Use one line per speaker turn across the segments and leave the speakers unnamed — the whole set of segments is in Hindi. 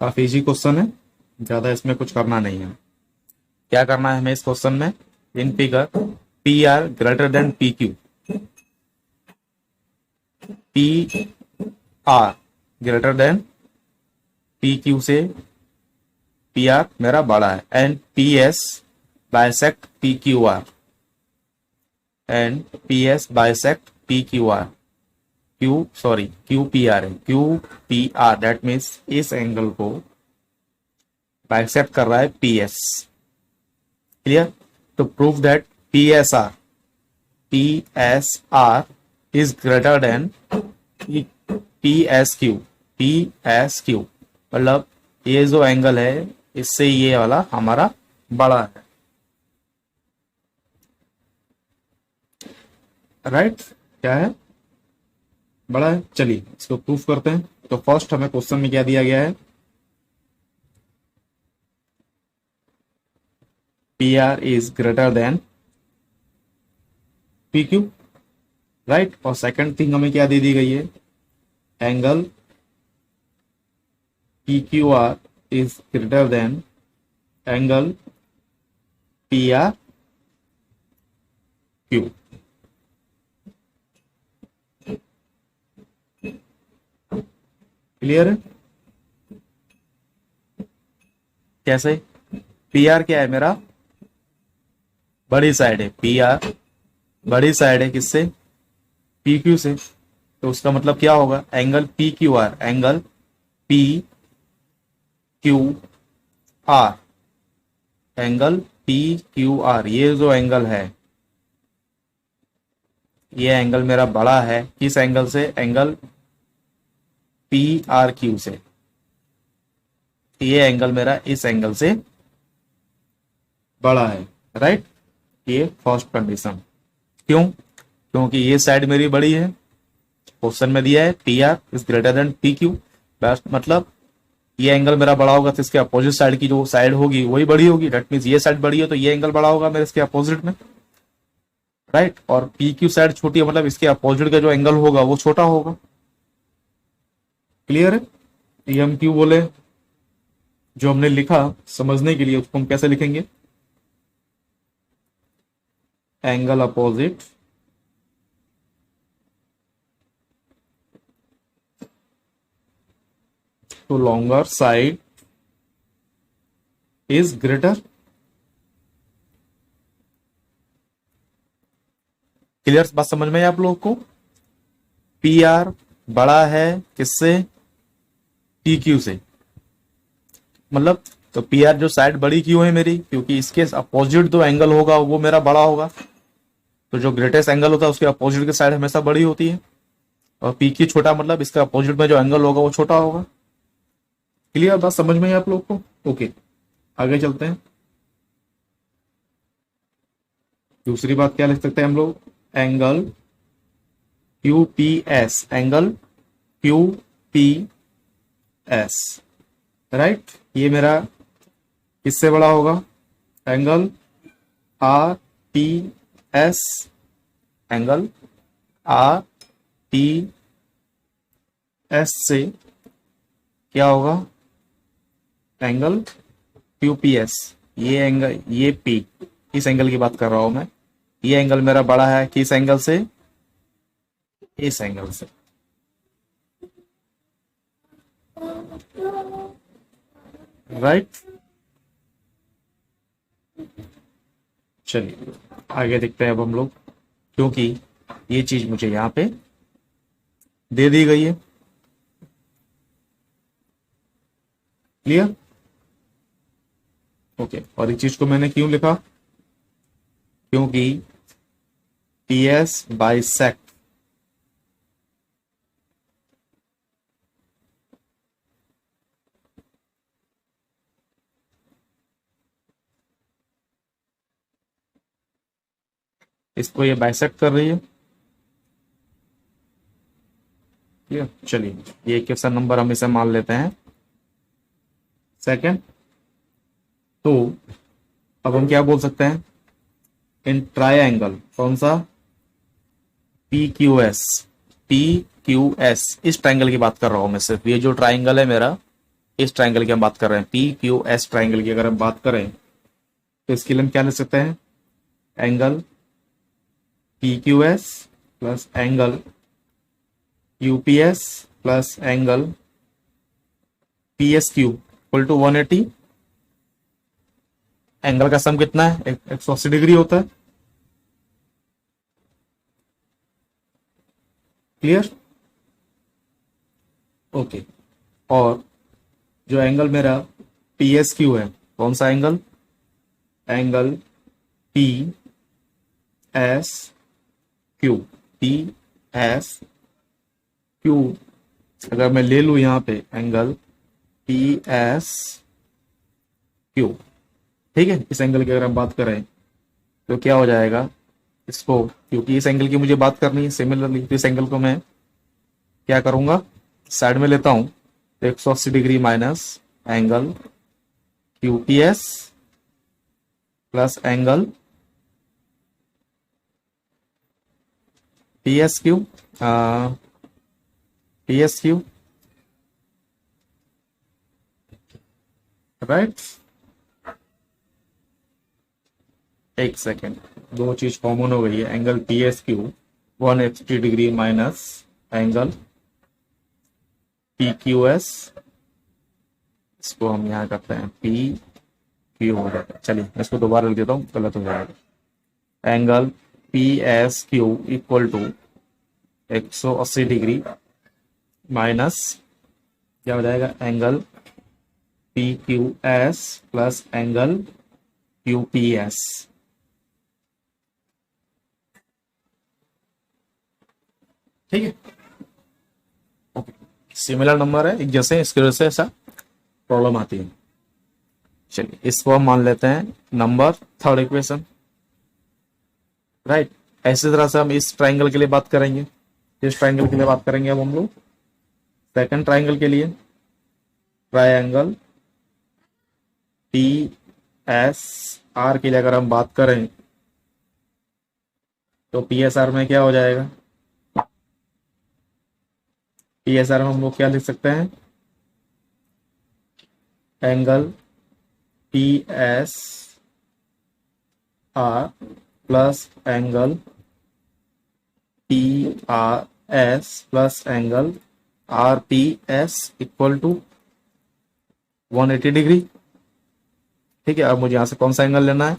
काफी इजी क्वेश्चन है, ज्यादा इसमें कुछ करना नहीं है। क्या करना है हमें इस क्वेश्चन में? In figure P R greater than P Q, P R greater than P Q से पी आर मेरा बड़ा है, and P S bisect P Q R, and P S bisect P Q R, Q P R है, Q P R that means इस एंगल को बाइसेक्ट कर रहा है पी एस। क्लियर? तो prove that P S R is greater than P S Q, मतलब ये जो एंगल है इससे ये वाला हमारा बड़ा है। राइट? क्या है? बड़ा है। चलिए इसको प्रूफ करते हैं। तो फर्स्ट हमें क्वेश्चन में क्या दिया गया है? P R is greater than P Q, right? और सेकंड थिंग हमें क्या दे दी गई है? Angle P Q are is greater then angle P are Q. Clear है? कैसे? पी आर क्या है मेरा? बड़ी साइड है। पी आर बड़ी साइड है किससे? पी क्यू से। तो उसका मतलब क्या होगा? Angle P Q R, angle P Q R, angle P Q are, ये जो एंगल है ये एंगल मेरा बड़ा है किस एंगल से? एंगल पी आर क्यू से। ये एंगल मेरा इस एंगल से बड़ा है, राइट? ये फर्स्ट कंडीशन। क्यों? क्योंकि ये साइड मेरी बड़ी है। क्वेश्चन में दिया है P R is greater than P Q, बस मतलब ये एंगल मेरा बड़ा होगा तो इसके अपोजिट साइड की जो साइड होगी वही बड़ी होगी। दैट मीन्स ये साइड बड़ी है तो ये एंगल बड़ा होगा मेरे इसके अपोजिट में, राइट? और पी क्यू साइड छोटी है मतलब इसके अपोजिट का जो एंगल होगा वो छोटा होगा। क्लियर है? ये हम क्यों बोले? जो हमने लिखा समझने के लिए उसको हम कैसे लिखेंगे? Angle opposite to longer side is greater. Clear बात समझ में है आप लोग को? पी आर बड़ा है किससे? पी क्यू से। मतलब तो पी आर जो साइड बड़ी क्यों है मेरी? क्योंकि इसके अपोजिट जो एंगल होगा वो मेरा बड़ा होगा। तो जो ग्रेटेस्ट एंगल होता है उसके अपोजिट की साइड हमेशा बड़ी होती है, और पी क्यू छोटा मतलब इसके अपोजिट में जो एंगल होगा वो छोटा होगा। क्लियर बात समझ में है आप लोग को? ओके, आगे चलते हैं। दूसरी बात क्या लिख सकते हैं हम लोग? Angle Q P S, angle Q P S, right? ये मेरा किससे बड़ा होगा? Angle R T S, angle R T S से क्या होगा? Angle Q P S. ये एंगल, ये पी, इस एंगल की बात कर रहा हूं मैं। ये एंगल मेरा बड़ा है किस एंगल से? इस एंगल से, राइट? चलिए आगे देखते हैं अब हम लोग, क्योंकि ये चीज मुझे यहां पे दे दी गई है। क्लियर? ओके, और इस चीज को मैंने क्यों लिखा? क्योंकि पी एस बाइसेक्ट इसको ये बाइसेक्ट कर रही है। क्लियर? चलिए ये क्वेश्चन नंबर हम इसे मान लेते हैं सेकंड। तो अब हम क्या बोल सकते हैं? इन ट्रायंगल, कौन सा? P Q S, P Q S, इस ट्रायंगल की बात कर रहा हूं मैं सिर्फ। ये जो ट्रायंगल है मेरा इस ट्राइंगल की हम बात कर रहे हैं, पी क्यू एस ट्राइंगल की अगर हम बात करें तो इसके लिए हम क्या लिख सकते हैं, angle P Q S plus angle UPS plus angle P S Q equal to 180। Angle का सम कितना है, 180 डिग्री होता है। Clear, okay. और जो एंगल मेरा पी एस क्यू है, कौन सा angle, angle P S Q, P S Q अगर मैं ले लू यहां पे एंगल पी एस क्यू, ठीक है, इस एंगल की अगर हम बात करें तो क्या हो जाएगा, इसको, क्योंकि इस एंगल की मुझे बात करनी है सिमिलरली, तो इस एंगल को मैं क्या करूंगा, साइड में लेता हूं, तो 180 degree minus angle UPS plus angle P S Q, P S Q, right. एक सेकेंड, दो चीज कॉमन हो गई है, angle P S Q 180 degree minus angle P Q S, इसको हम यहां करते हैं पी क्यू हो जाता है, चलिए इसको दोबारा लिख देता हूं, गलत हो जाएगा। Angle P S Q equal to 180 degree minus क्या हो जाएगा, angle P Q S plus angle U P S. ठीक है, ओके, सिमिलर नंबर है एक जैसे, इसकी वजह से ऐसा प्रॉब्लम आती है। चलिए इसको हम मान लेते हैं नंबर थर्ड इक्वेशन, राइट। ऐसी तरह से हम इस ट्राइंगल के लिए बात करेंगे, इस ट्राइंगल के लिए बात करेंगे अब हम लोग सेकंड ट्राइंगल के लिए, ट्राइंगल पी एस आर के लिए अगर हम बात करें तो पी एस आर में क्या हो जाएगा, पी एस आर में हम लोग क्या लिख सकते हैं, angle P S R plus angle P R S plus angle R P S equal to 180 degree. ठीक है, अब मुझे यहां से कौन सा एंगल लेना है,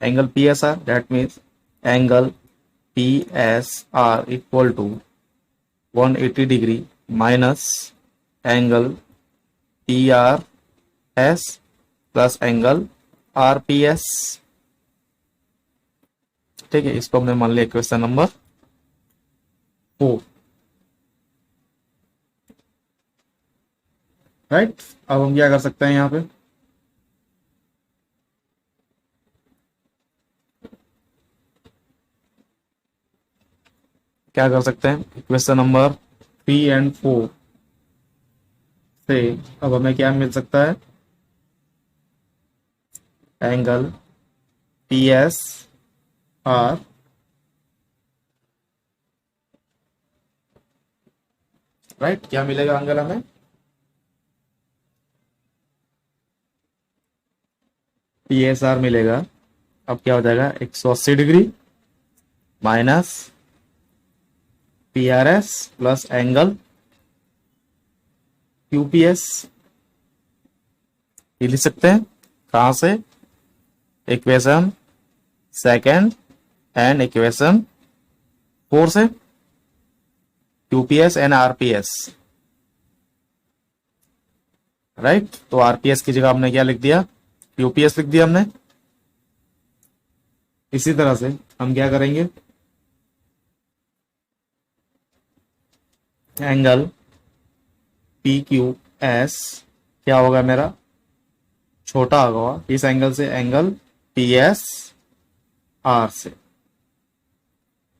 angle P S R, that means angle P S R equal to 180 degree minus angle P R S plus angle R P S. ठीक है, इसको हमने मान लिया क्वेश्चन नंबर 4, राइट। अब हम क्या कर सकते हैं, यहां पे क्या कर सकते हैं, क्वेश्चन नंबर 3 एंड 4 से अब हमें क्या मिल सकता है, angle P S are right, क्या मिलेगा एंगल हमें, पी एस आर मिलेगा। अब क्या हो जाएगा, 180 degree minus P R S plus angle UPS, ये लिख सकते हैं कहां से, इक्वेशन सेकेंड एंड इक्वेशन 4 से, यूपीएस एंड आरपीएस, राइट। तो आरपीएस की जगह हमने क्या लिख दिया, यूपीएस लिख दिया हमने। इसी तरह से हम क्या करेंगे, एंगल पी क्यू एस क्या होगा मेरा, छोटा होगा इस एंगल से, एंगल पी एस आर से,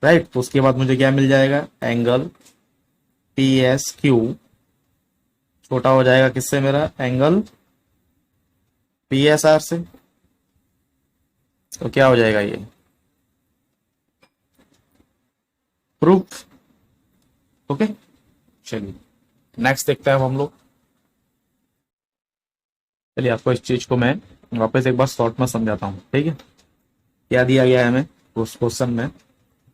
राइट। तो उसके बाद मुझे क्या मिल जाएगा, एंगल पी एस क्यू छोटा हो जाएगा किससे, मेरा एंगल पी एस आर से। तो क्या हो जाएगा ये, प्रूफ। ओके, चलिए नेक्स्ट देखते हैं अब हम लोग। चलिए आपको इस चीज को मैं वापस एक बार शॉर्ट में समझाता हूँ, ठीक है। क्या दिया गया है हमें उस क्वेश्चन में,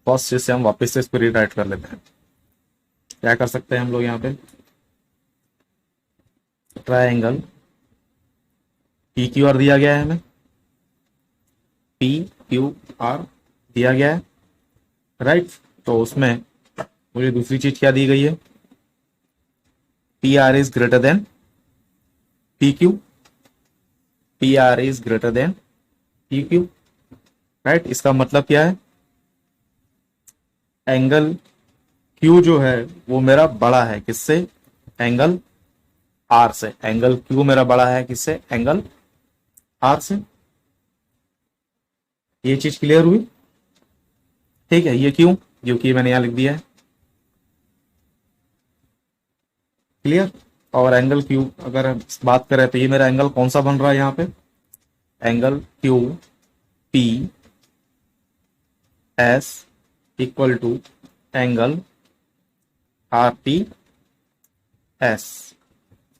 फर्स्ट चीज से हम वापस से इसको रीराइट कर लेते हैं। क्या कर सकते हैं हम लोग यहाँ पे, ट्रायंगल पी क्यू आर दिया गया है हमें, पी क्यू आर दिया गया है, राइट। तो उसमें मुझे दूसरी चीज क्या दी गई है, P R is greater than P Q, P are is greater than P Q, right. इसका मतलब क्या है, एंगल क्यू जो है वो मेरा बड़ा है किससे, एंगल आर से। एंगल क्यू मेरा बड़ा है किससे, एंगल आर से। ये चीज क्लियर हुई, ठीक है। ये क्यों, क्योंकि मैंने यहां लिख दिया है, क्लियर। और एंगल क्यू अगर हम बात करें तो ये मेरा एंगल कौन सा बन रहा है यहाँ पे, angle Q P S equal to angle R P S.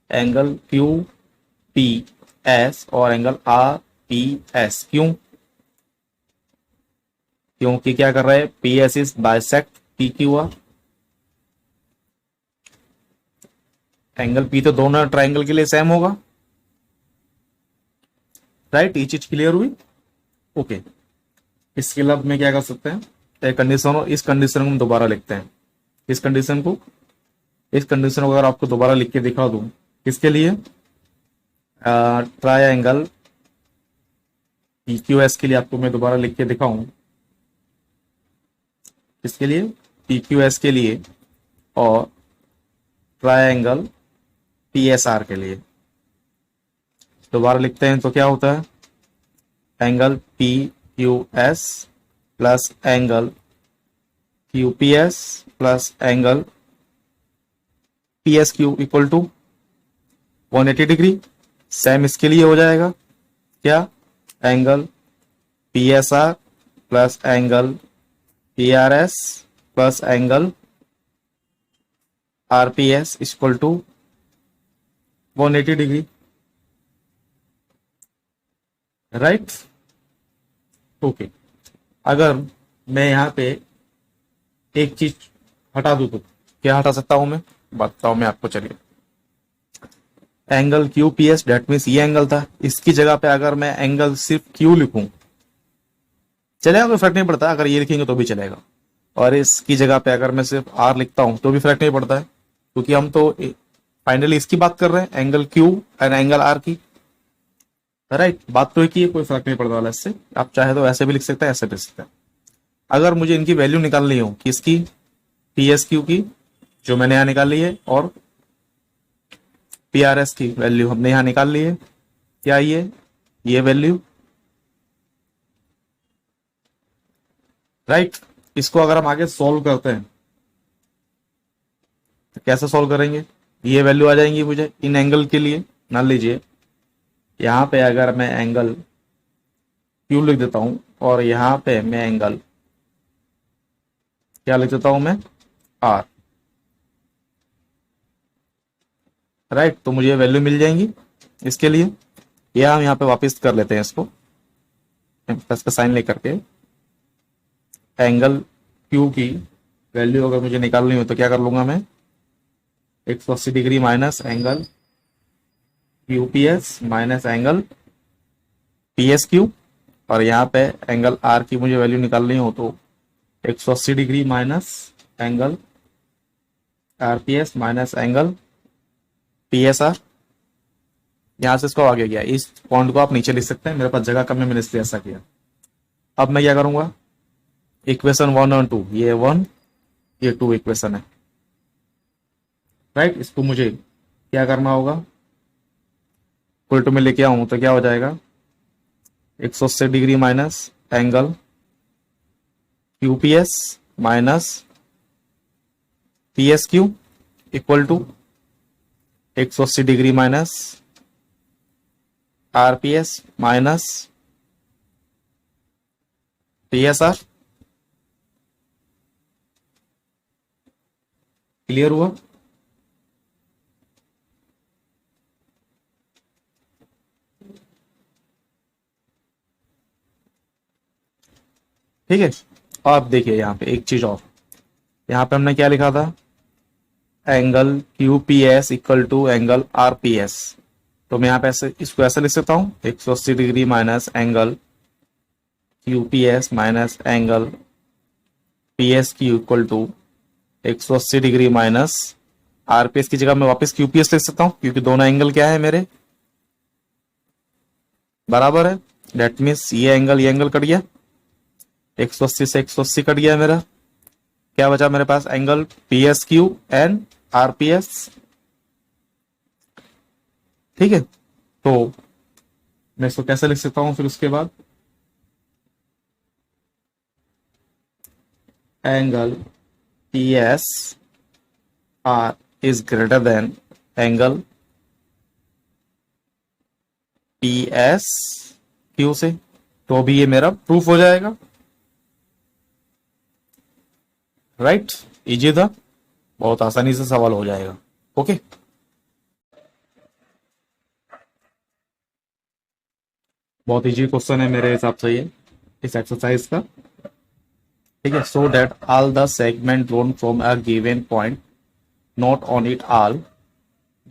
Angle Q P S और एंगल आर पी एस, क्यों, क्योंकि क्या कर रहे हैं, P S is bisect P Q R. Angle P तो दोनों ट्राइंगल के लिए सेम होगा, राइट। ये चीज क्लियर हुई, ओके। इसके लिए अब मैं क्या कर सकते हैं, एक कंडीशन और इस कंडीशन को हम दोबारा लिखते हैं। इस कंडीशन को, इस कंडीशन को अगर आपको दोबारा लिख के दिखा दूं, किसके लिए, ट्रायंगल पी क्यू एस के लिए आपको मैं दोबारा लिख के दिखाऊं, किसके लिए, पी क्यू एस के लिए, और ट्रायंगल पी एस आर के लिए दोबारा लिखते हैं तो क्या होता है, angle P Q S plus angle Q P S plus angle P S Q equal to 180 degree. Same इसके लिए हो जाएगा, क्या, angle P S R plus angle P R S plus angle R P S equal to 180 degree, right, okay. अगर मैं यहां पे एक चीज हटा दूं तो क्या हटा सकता हूं मैं, बताता हूं मैं आपको, चलिए। Angle Q P S that means ये एंगल था, इसकी जगह पे अगर मैं एंगल सिर्फ क्यू लिखूं चलेगा, कोई फर्क नहीं पड़ता, अगर ये लिखेंगे तो भी चलेगा। और इसकी जगह पे अगर मैं सिर्फ आर लिखता हूं तो भी फर्क नहीं पड़ता है, क्योंकि हम तो फाइनली इसकी बात कर रहे हैं, angle Q and angle R की, राइट। बात तो एक ही है, कोई फर्क नहीं पड़ता वाला इससे। आप चाहे तो ऐसे भी लिख सकते हैं, ऐसे भी लिख सकते हैं। अगर मुझे इनकी वैल्यू निकालनी हो, किसकी, पी एस क्यू की जो मैंने यहां निकाल ली है, और पी आर एस की वैल्यू हमने यहां निकाल ली है, क्या ये वैल्यू, राइट। इसको अगर हम आगे सॉल्व करते हैं तो कैसे सॉल्व करेंगे, ये वैल्यू आ जाएंगी मुझे इन एंगल के लिए। मान लीजिए यहां पे अगर मैं एंगल क्यू लिख देता हूं और यहां पे मैं एंगल क्या लिख देता हूं मैं, आर, राइट। तो मुझे वैल्यू मिल जाएंगी इसके लिए। यह हम यहां पे वापस कर लेते हैं इसको, प्लस का साइन लेकर के। एंगल क्यू की वैल्यू अगर मुझे निकालनी हो तो क्या कर लूंगा मैं, 180 degree minus angle UPS minus angle P S Q, और यहाँ पे एंगल आर की मुझे वैल्यू निकालनी हो तो 180 degree minus angle RPS minus angle P S are. यहां से इसको आगे गया, इस पॉइंट को आप नीचे लिख सकते हैं, मेरे पास जगह कम है, मैंने इसलिए ऐसा किया। अब मैं क्या करूंगा, इक्वेशन 1 और 2, ये 1 ये 2 इक्वेशन है, राइट। इसको मुझे क्या करना होगा, इक्वल टू में लेके आऊं तो क्या हो जाएगा, 180 degree minus angle UPS minus P S Q equal to 180 degree minus RPS minus PSR. Clear हुआ, ठीक है। और आप देखिए यहाँ पे एक चीज और, यहाँ पे हमने क्या लिखा था, angle Q P S equal to angle R P S. तो मैं यहाँ पे ऐसे इसको ऐसे लिख सकता हूँ, 180 degree minus angle Q P S minus angle P S Q equal to 180 degree minus RPS की जगह मैं वापस क्यूपीएस लिख सकता हूं, क्योंकि दोनों एंगल क्या है मेरे बराबर है। डेट मीन्स ये एंगल कट गया, 180 से 180 कट गया मेरा। क्या बचा मेरे पास, angle P S Q and RPS. ठीक है, तो मैं इसको कैसे लिख सकता हूं फिर उसके बाद, angle P S R is greater then angle P S Q से, तो भी ये मेरा प्रूफ हो जाएगा। राइट, इजी था, बहुत आसानी से सवाल हो जाएगा। ओके, बहुत इजी क्वेश्चन है मेरे हिसाब से ये इस एक्सरसाइज का। ठीक है, so that all the segment drawn from a given point, not on it all,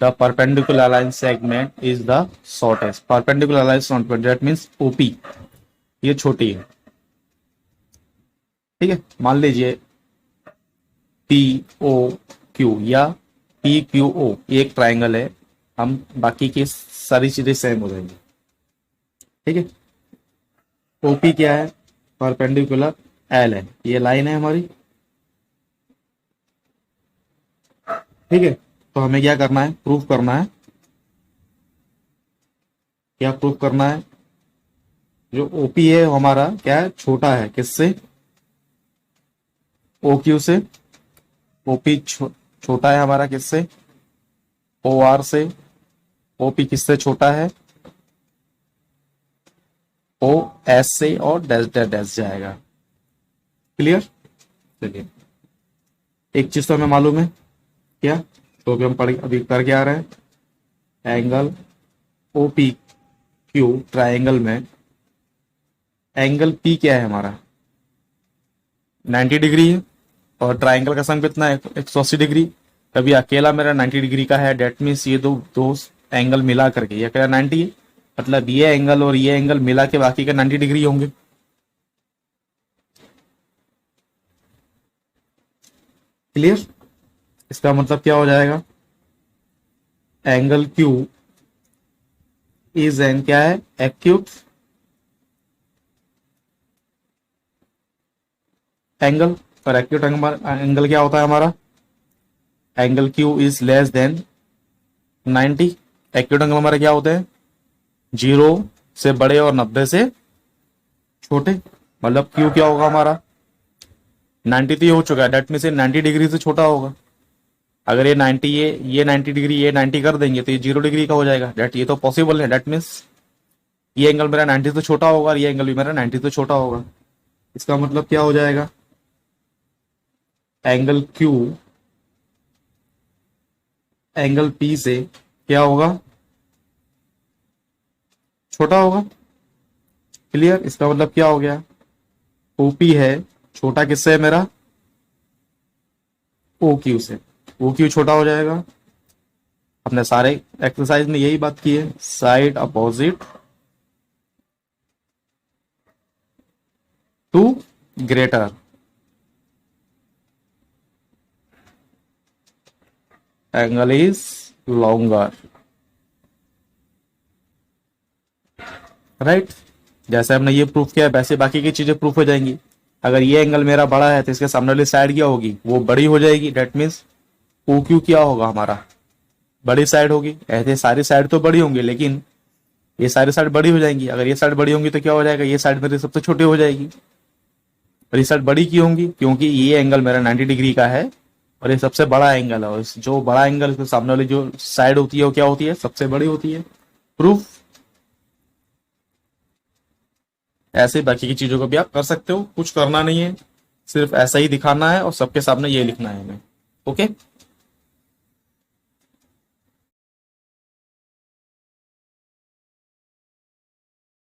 the perpendicular line segment is the shortest. Perpendicular line not, that means OP ये छोटी है। ठीक है, मान लीजिए पी ओ क्यू या पी क्यू ओ एक ट्राइंगल है, हम बाकी की सारी चीजें सेम हो जाएंगी। ठीक है, ओपी क्या है, परपेंडिकुलर एल है, ये लाइन है हमारी। ठीक है, तो हमें क्या करना है, प्रूफ करना है। क्या प्रूफ करना है, जो ओपी है वो हमारा क्या है, छोटा है किससे, ओ क्यू से। ओपी छोटा है हमारा किससे, ओ आर से। ओपी किससे छोटा है, ओ एस से, और डैश डैश डैश जाएगा। क्लियर, चलिए एक चीज तो हमें मालूम है, क्या, तो अभी हम अभी करके आ रहे हैं, angle O P Q triangle में एंगल पी क्या है हमारा, 90 डिग्री है, और ट्राइंगल का सम कितना है, 180 डिग्री। तभी अकेला मेरा 90 डिग्री का है, डेट मीन्स ये दो एंगल मिला करके ये अकेला 90 है, मतलब ये एंगल और ये एंगल मिला के बाकी का 90 डिग्री होंगे। क्लियर, इसका मतलब क्या हो जाएगा, एंगल क्यू इज एन क्या है, एक्यूट एंगल। और एक्यूट एंगल क्या होता है हमारा, angle Q is less than 90। Acute angle हमारे क्या होते हैं, 0 से बड़े और 90 से छोटे। मतलब क्यू क्या होगा हमारा, 90 तो ये हो चुका है, डेट में से 90 डिग्री से छोटा होगा। अगर ये 90 ये 90 डिग्री ये 90 कर देंगे तो ये 0 डिग्री का हो जाएगा, डेट ये तो पॉसिबल है। डेट मीन्स ये एंगल मेरा 90 से छोटा होगा और ये एंगल भी मेरा 90 से छोटा होगा। इसका मतलब क्या हो जाएगा, एंगल क्यू एंगल पी से क्या होगा, छोटा होगा। क्लियर, इसका मतलब क्या हो गया, ओपी है छोटा किससे है मेरा, ओ क्यू से। ओ क्यू छोटा हो जाएगा। अपने सारे एक्सरसाइज में यही बात की है, side opposite to greater angle is longer. Right, जैसे हमने ये प्रूफ किया वैसे बाकी की चीजें प्रूफ हो जाएंगी। अगर ये एंगल मेरा बड़ा है तो इसके सामने वाली साइड क्या होगी, वो बड़ी हो जाएगी। डेट मीन्स ओ क्यू क्या होगा हमारा, बड़ी साइड होगी। ऐसे सारी साइड तो बड़ी होंगी, लेकिन ये सारी साइड बड़ी हो जाएंगी। अगर ये साइड बड़ी होंगी तो क्या हो जाएगा, ये साइड मेरी सबसे छोटी हो जाएगी। और ये साइड बड़ी क्यों होंगी, क्योंकि ये एंगल मेरा 90 डिग्री का है और ये सबसे बड़ा एंगल है। और जो बड़ा एंगल इसके सामने वाली जो साइड होती है वो क्या होती है, सबसे बड़ी होती है। प्रूफ। ऐसे बाकी की चीजों को भी आप कर सकते हो, कुछ करना नहीं है, सिर्फ ऐसा ही दिखाना है और सबके सामने ये लिखना है हमें। ओके।